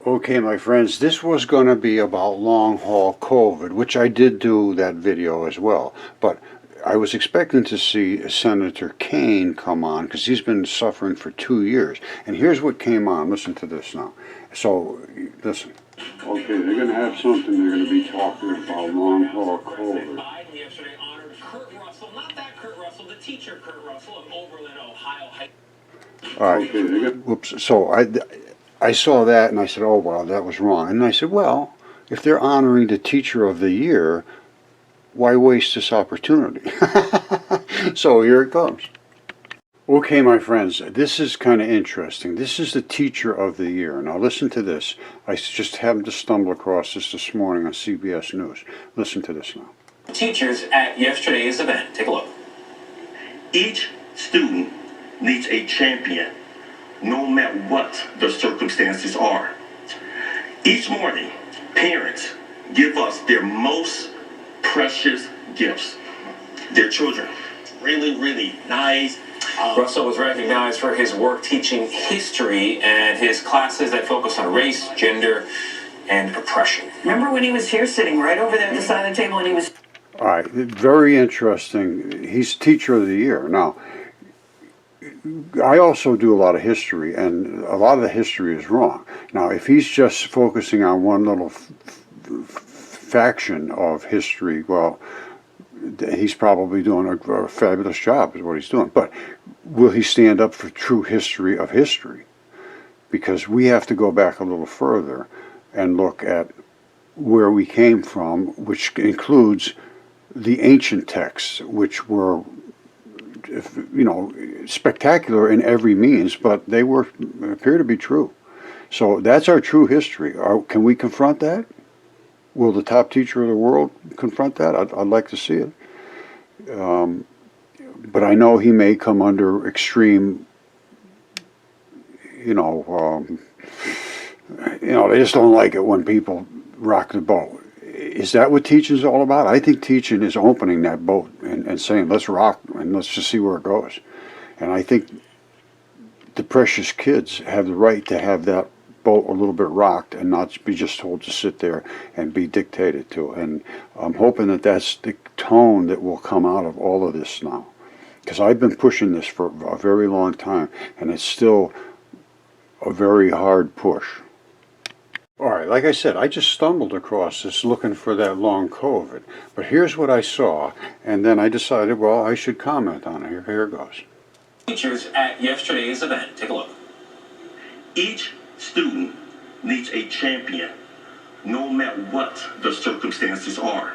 Okay, my friends, this was going to be about long haul COVID, which I did do that video as well. But I was expecting to see Senator Kane come on because he's been suffering for 2 years. And here's what came on. Listen to this now. So, listen. Okay, they're going to have something they're going to be talking about long haul COVID. Biden yesterday honored Kurt Russell, not that Kurt Russell, the teacher Kurt Russell of Oberlin, Ohio. All right. Okay, whoops. So I saw that and I said, oh, wow, that was wrong. And I said, well, if they're honoring the Teacher of the Year, why waste this opportunity? So here it comes. Okay, my friends, this is kind of interesting. This is the Teacher of the Year. Now listen to this. I just happened to stumble across this morning on CBS News. Listen to this now. Teachers at yesterday's event. Take a look. Each student needs a champion, no matter what the circumstances are. Each morning, parents give us their most precious gifts, their children. Really, really nice. Russell was recognized for his work teaching history and his classes that focus on race, gender, and oppression. Remember when he was here sitting right over there at the side of the table and he was... All right, very interesting. He's Teacher of the Year. Now, I also do a lot of history, and a lot of the history is wrong. Now, if he's just focusing on one little faction of history, well, he's probably doing a fabulous job is what he's doing. But will he stand up for true history of history? Because we have to go back a little further and look at where we came from, which includes the ancient texts, which were, you know, spectacular in every means, but they appear to be true. So that's our true history. Can we confront that? Will the top teacher of the world confront that? I'd like to see it. But I know he may come under extreme, they just don't like it when people rock the boat. Is that what teaching is all about? I think teaching is opening that boat and saying, let's rock and let's just see where it goes. And I think the precious kids have the right to have that boat a little bit rocked and not be just told to sit there and be dictated to. And I'm hoping that that's the tone that will come out of all of this now. Because I've been pushing this for a very long time, and it's still a very hard push. All right, like I said, I just stumbled across this looking for that long COVID. But here's what I saw, and then I decided, well, I should comment on it. Here it goes. Teachers at yesterday's event. Take a look. Each student needs a champion, no matter what the circumstances are.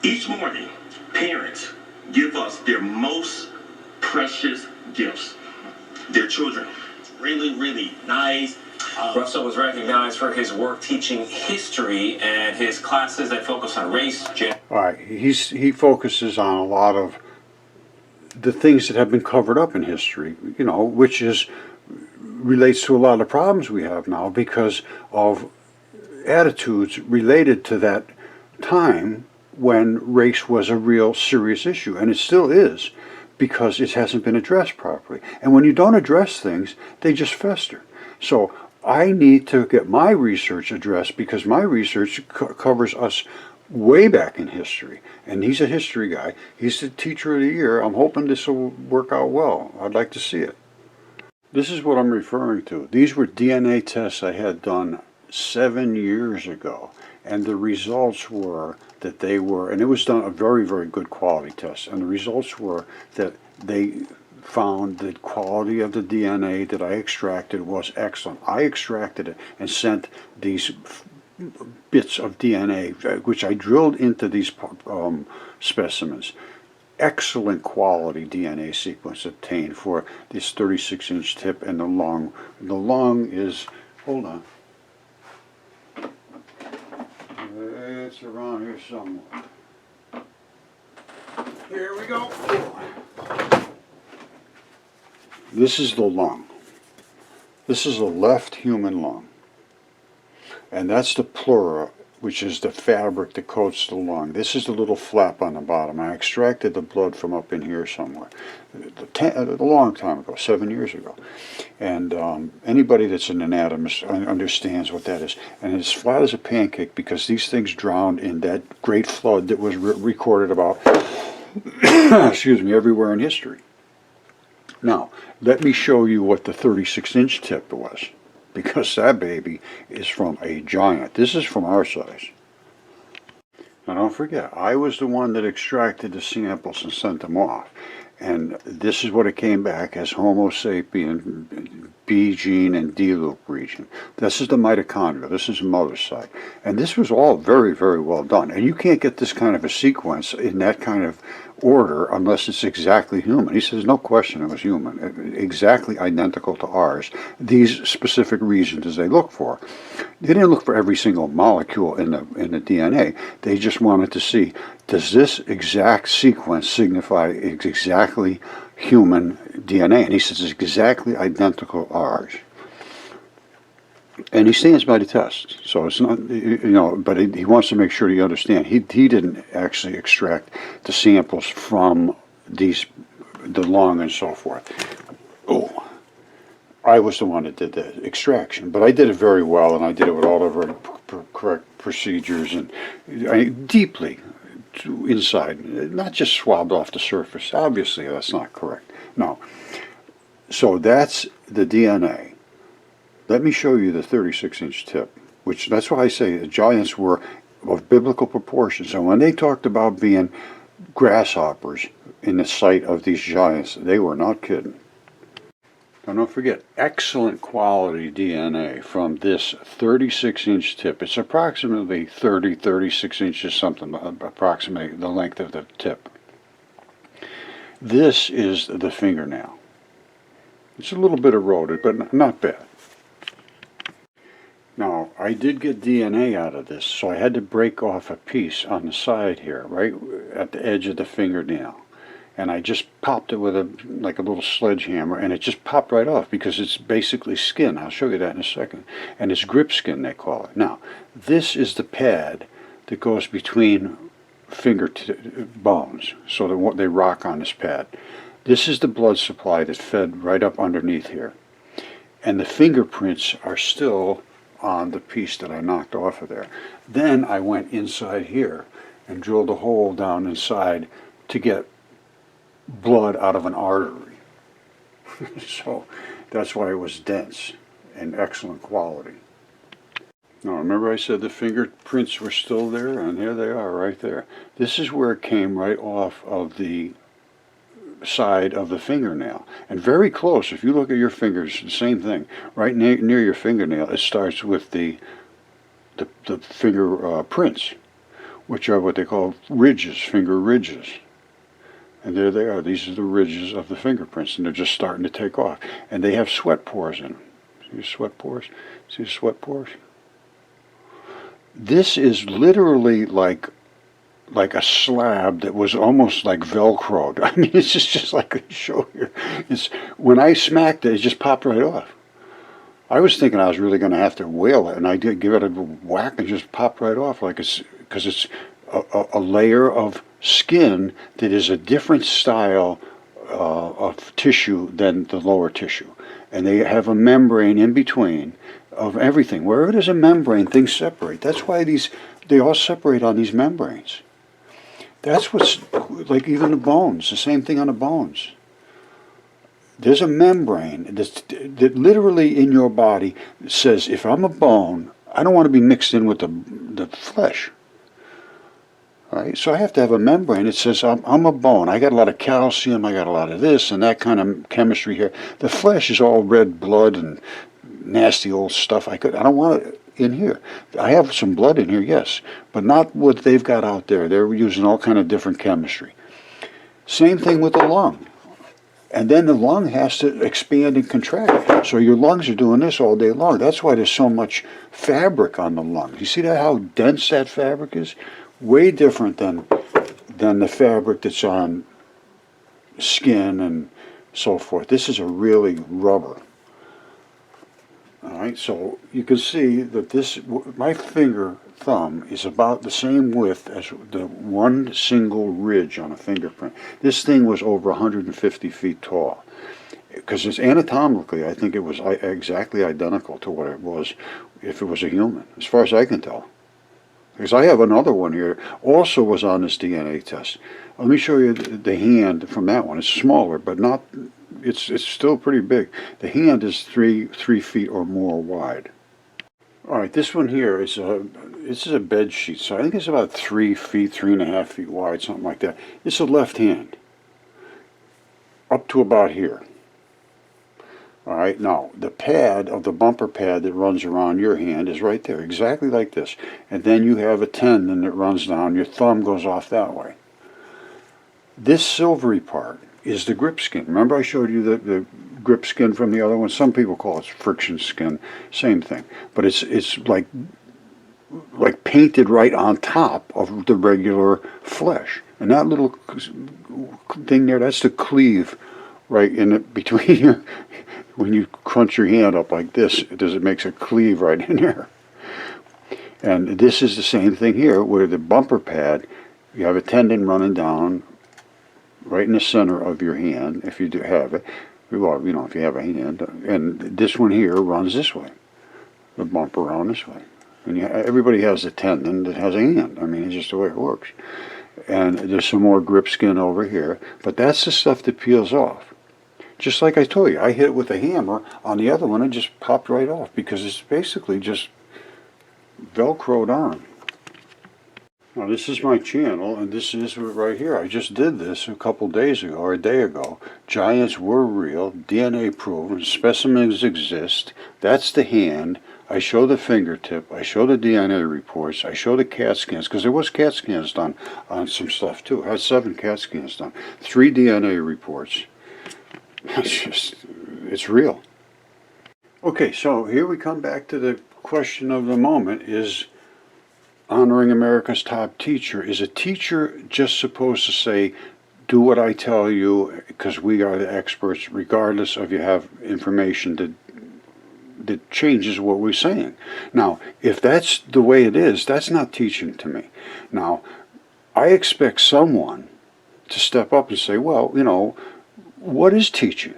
Each morning, parents give us their most precious gifts, their children. Really, really nice. Russell was recognized for his work teaching history and his classes that focus on race, gender. All right, he focuses on a lot of the things that have been covered up in history, which relates to a lot of the problems we have now because of attitudes related to that time when race was a real serious issue, and it still is because it hasn't been addressed properly. And when you don't address things, they just fester. So I need to get my research addressed because my research covers us way back in history. And he's a history guy. He's the Teacher of the Year. I'm hoping this will work out well. I'd like to see it. This is what I'm referring to. These were DNA tests I had done 7 years ago. And the results were that and it was done a very, very good quality test. And the results were that they found the quality of the DNA that I extracted was excellent. I extracted it and sent these bits of DNA, which I drilled into these specimens. Excellent quality DNA sequence obtained for this 36-inch tip and the lung. The lung is, hold on. It's around here somewhere. Here we go. This is the lung. This is a left human lung. And that's the pleura which is the fabric that coats the lung. This is the little flap on the bottom. I extracted the blood from up in here somewhere a long time ago, 7 years ago. And anybody that's an anatomist understands what that is. And it's flat as a pancake because these things drowned in that great flood that was recorded about, excuse me, everywhere in history. Now, let me show you what the 36-inch tip was, because that baby is from a giant. This is from our size. Now don't forget, I was the one that extracted the samples and sent them off. And this is what it came back as Homo sapien, B gene and D loop region. This is the mitochondria. This is the mother's side. And this was all very, very well done. And you can't get this kind of a sequence in that kind of order unless it's exactly human. He says, no question it was human, exactly identical to ours. These specific regions they look for. They didn't look for every single molecule in the DNA. They just wanted to see, does this exact sequence signify exactly human DNA? And he says it's exactly identical to ours. And he stands by the test. So it's not, but he wants to make sure you understand. He didn't actually extract the samples from the lung and so forth. Oh, I was the one that did the extraction, but I did it very well, and I did it with all the very correct procedures and deeply inside, not just swabbed off the surface. Obviously, that's not correct. No. So that's the DNA. Let me show you the 36-inch tip, which that's why I say the giants were of biblical proportions. And when they talked about being grasshoppers in the sight of these giants, they were not kidding. Now don't forget, excellent quality DNA from this 36-inch tip. It's approximately 36 inches, something, approximately the length of the tip. This is the fingernail. It's a little bit eroded, but not bad. Now, I did get DNA out of this, so I had to break off a piece on the side here, right at the edge of the fingernail. And I just popped it with like a little sledgehammer, and it just popped right off because it's basically skin. I'll show you that in a second. And it's grip skin, they call it. Now, this is the pad that goes between finger bones, so that they rock on this pad. This is the blood supply that fed right up underneath here. And the fingerprints are still on the piece that I knocked off of there. Then I went inside here and drilled a hole down inside to get blood out of an artery. So that's why it was dense and excellent quality. Now remember I said the fingerprints were still there, and there they are right there. This is where it came right off of the side of the fingernail, and very close. If you look at your fingers, the same thing. Right near your fingernail, it starts with the finger prints, which are what they call ridges, finger ridges. And there they are. These are the ridges of the fingerprints, and they're just starting to take off. And they have sweat pores in them. See the sweat pores? See the sweat pores? This is literally like a slab that was almost like Velcroed. I mean, it's just like I show here. When I smacked it, it just popped right off. I was thinking I was really going to have to whale it, and I did give it a whack and just popped right off, because it's a layer of skin that is a different style of tissue than the lower tissue. And they have a membrane in between of everything. Wherever there's a membrane, things separate. That's why they all separate on these membranes. That's what's, like even the bones, the same thing on the bones. There's a membrane that literally in your body says, if I'm a bone, I don't want to be mixed in with the flesh. Right? So I have to have a membrane that says, I'm a bone. I got a lot of calcium, I got a lot of this and that kind of chemistry here. The flesh is all red blood and nasty old stuff. I don't want it in here. I have some blood in here, yes, but not what they've got out there. They're using all kind of different chemistry. Same thing with the lung. And then the lung has to expand and contract. So your lungs are doing this all day long. That's why there's so much fabric on the lungs. You see that, how dense that fabric is? Way different than the fabric that's on skin and so forth. This is a really rubber. All right, so you can see that my finger thumb is about the same width as the one single ridge on a fingerprint. This thing was over 150 feet tall. Because it's anatomically, I think it was exactly identical to what it was if it was a human, as far as I can tell. Because I have another one here, also was on this DNA test. Let me show you the hand from that one. It's smaller, but not. It's still pretty big. The hand is 3 feet or more wide. All right, this one here is a bed sheet, so I think it's about 3 feet, 3.5 feet wide, something like that. It's a left hand, up to about here. All right, now the pad of the bumper pad that runs around your hand is right there, exactly like this. And then you have a tendon that runs down, your thumb goes off that way. This silvery part is the grip skin. Remember I showed you the grip skin from the other one? Some people call it friction skin, same thing. But it's like painted right on top of the regular flesh. And that little thing there, that's the cleave right in it between your, when you crunch your hand up like this, it makes a cleave right in there. And this is the same thing here, where the bumper pad, you have a tendon running down right in the center of your hand, if you do have it. Well, you know, if you have a hand. And this one here runs this way, the bumper around this way. And everybody has a tendon that has a hand. I mean, it's just the way it works. And there's some more grip skin over here, but that's the stuff that peels off. Just like I told you, I hit it with a hammer on the other one, it just popped right off because it's basically just velcroed on. Now this is my channel, and this is right here. I just did this a couple days ago, or a day ago. Giants were real, DNA proven, specimens exist. That's the hand. I show the fingertip, I show the DNA reports, I show the CAT scans, because there was CAT scans done on some stuff too. I had 7 CAT scans done, 3 DNA reports. It's real. Okay, so here we come back to the question of the moment, is honoring America's top teacher. Is a teacher just supposed to say, do what I tell you, because we are the experts, regardless of you have information that changes what we're saying? Now, if that's the way it is, that's not teaching to me. Now, I expect someone to step up and say, well, you know, what is teaching?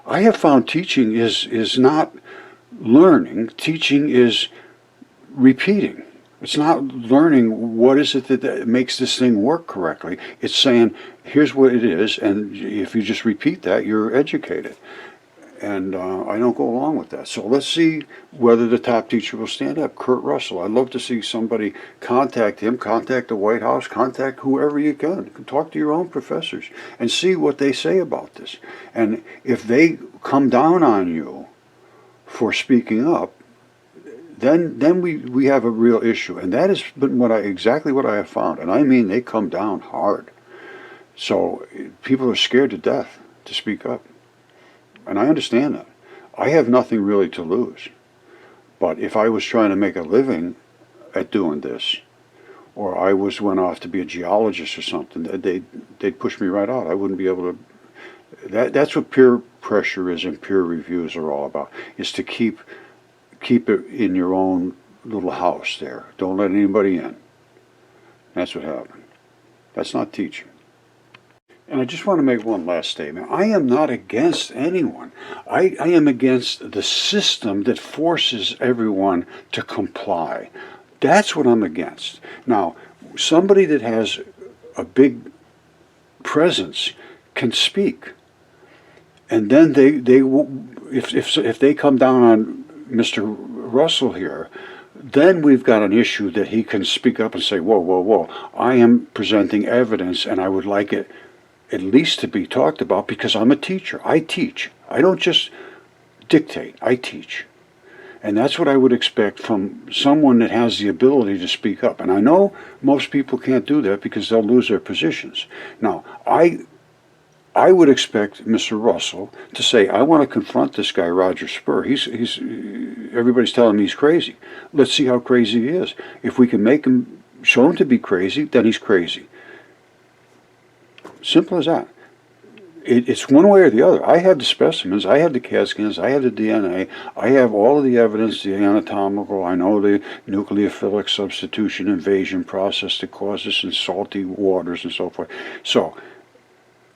I have found teaching is not learning. Teaching is repeating. It's not learning what is it that makes this thing work correctly. It's saying, here's what it is, and if you just repeat that, you're educated. And I don't go along with that. So let's see whether the top teacher will stand up. Kurt Russell. I'd love to see somebody contact him, contact the White House, contact whoever you can. Talk to your own professors and see what they say about this. And if they come down on you for speaking up, then we have a real issue. And that has been exactly what I have found. And I mean, they come down hard. So people are scared to death to speak up. And I understand that. I have nothing really to lose. But if I was trying to make a living at doing this, or I went off to be a geologist or something, they'd push me right out. I wouldn't be able to. That's what peer pressure is and peer reviews are all about, is to keep it in your own little house there. Don't let anybody in. That's what happened. That's not teaching. And I just want to make one last statement. I am not against anyone. I am against the system that forces everyone to comply. That's what I'm against. Now, somebody that has a big presence can speak. And then if they come down on Mr. Russell here, then we've got an issue that he can speak up and say, whoa, whoa, whoa, I am presenting evidence and I would like it at least to be talked about because I'm a teacher. I teach. I don't just dictate. I teach. And that's what I would expect from someone that has the ability to speak up. And I know most people can't do that because they'll lose their positions. Now, I would expect Mr. Russell to say, I want to confront this guy, Roger Spur. Everybody's telling me he's crazy. Let's see how crazy he is. If we can show him to be crazy, then he's crazy. Simple as that. it's one way or the other. I have the specimens, I have the CAT scans, I have the DNA, I have all of the evidence, the anatomical, I know the nucleophilic substitution invasion process that causes in salty waters and so forth. So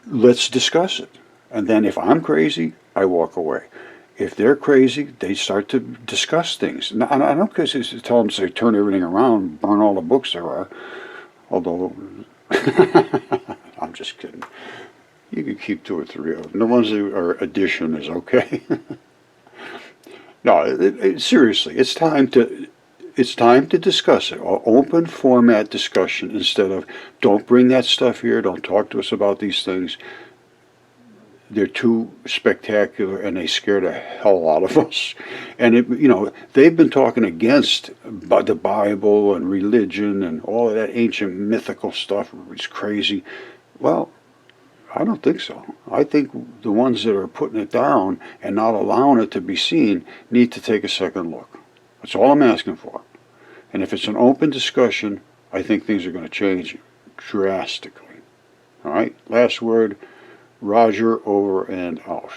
let's discuss it. And then if I'm crazy, I walk away. If they're crazy, they start to discuss things. And I don't tell them to say, turn everything around, burn all the books there are. Although, I'm just kidding. You can keep 2 or 3 of them. The ones that are addition is okay. No, seriously, it's time to discuss it. Open format discussion instead of don't bring that stuff here. Don't talk to us about these things. They're too spectacular and they scare the hell out of us. And they've been talking against the Bible and religion and all of that ancient mythical stuff. It's crazy. Well, I don't think so. I think the ones that are putting it down and not allowing it to be seen need to take a second look. That's all I'm asking for. And if it's an open discussion, I think things are going to change drastically. All right? Last word, Roger, over and out.